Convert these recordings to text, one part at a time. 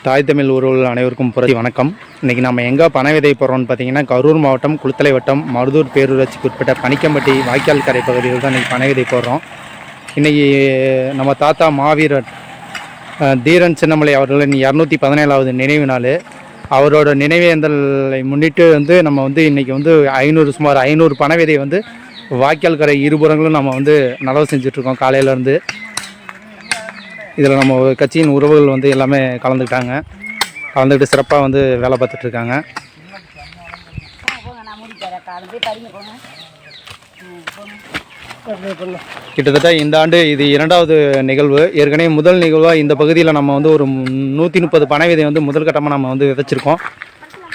தாய் தமிழ் உறவுகள் அனைவருக்கும் புரட்சி வணக்கம். இன்றைக்கி நம்ம எங்கே பனை விதை போடுறோம்னு பார்த்தீங்கன்னா, கரூர் மாவட்டம் குளித்தலை வட்டம் மருதூர் பேரூராட்சிக்கு உட்பட்ட பனிக்கம்பட்டி வாய்க்கால் கரை பகுதியில் தான் இன்றைக்கி பனை விதை போடுறோம். இன்றைக்கி நம்ம தாத்தா மாவீரர் தீரன் சின்னமலை அவர்களின் 217வது நினைவு நாள். அவரோட நினைவேந்தலை முன்னிட்டு நம்ம இன்றைக்கி சுமார் 500 பனை விதை வாய்க்கால் கரை இருபுறங்களும் நம்ம நடவு செஞ்சிட்ருக்கோம் காலையிலேருந்து. இதில் நம்ம கட்சியின் உறவுகள் எல்லாமே கலந்துக்கிட்டு சிறப்பாக வேலை பார்த்துட்ருக்காங்க. கிட்டத்தட்ட இந்த ஆண்டு இது 2வது நிகழ்வு. ஏற்கனவே முதல் நிகழ்வாக இந்த பகுதியில் நம்ம ஒரு 130 பனை விதை முதல் கட்டமாக நம்ம வச்சுருக்கோம்.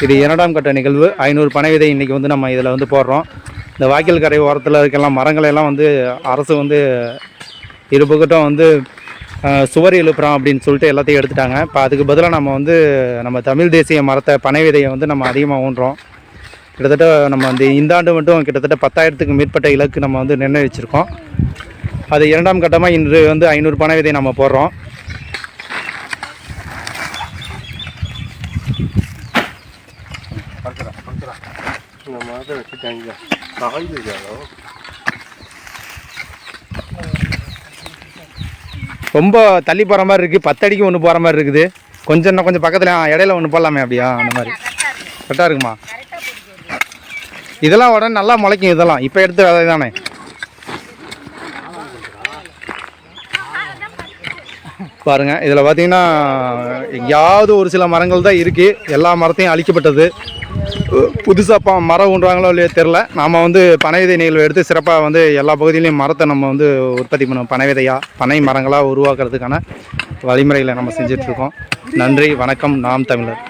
இது 2ஆம் கட்ட நிகழ்வு. 500 பனை விதை இன்றைக்கி நம்ம இதில் போடுறோம். இந்த வாய்க்கால் கரை ஓரத்தில் இருக்கலாம் மரங்களெல்லாம் அரசு இருபக்கட்டும் சுவர் எழுப்புறோம் அப்படின்னு சொல்லிட்டு எல்லாத்தையும் எடுத்துட்டாங்க. இப்போ அதுக்கு பதிலாக நம்ம தமிழ் தேசிய மரத்தை பனை விதையை நம்ம அதிகமாக ஊன்றோம். கிட்டத்தட்ட நம்ம இந்த ஆண்டு மட்டும் கிட்டத்தட்ட 10,000க்கு மேற்பட்ட இலக்கு நம்ம நிர்ணயிச்சிருக்கோம். அது 2ஆம் கட்டமாக இன்று 500 பனை விதை நம்ம போடுறோம். ரொம்ப தள்ளி போகிற மாதிரி இருக்குது. 10 அடிக்கு ஒன்று போகிற மாதிரி இருக்குது. இன்னும் கொஞ்சம் பக்கத்தில் இடையில ஒன்று போடலாமே அப்படியா? அந்த மாதிரி கரெக்டாக இருக்குமா? இதெல்லாம் உடனே நல்லா முளைக்கும். இதெல்லாம் இப்போ எடுத்து விதை தானே. பாருங்கள், இதில் பார்த்தீங்கன்னா எங்கேயாவது ஒரு சில மரங்கள் தான் இருக்குது. எல்லா மரத்தையும் அழிக்கப்பட்டது. புதுசாக மரம் ஊன்றாங்களோ இல்லையோ தெரில. நாம் பனை விதை நிகழ்வு எடுத்து சிறப்பாக எல்லா பகுதியிலையும் மரத்தை நம்ம உற்பத்தி பண்ணுவோம். பனை விதையாக பனை மரங்களாக உருவாக்குறதுக்கான வழிமுறைகளை நம்ம செஞ்சிட்ருக்கோம். நன்றி, வணக்கம். நாம் தமிழர்.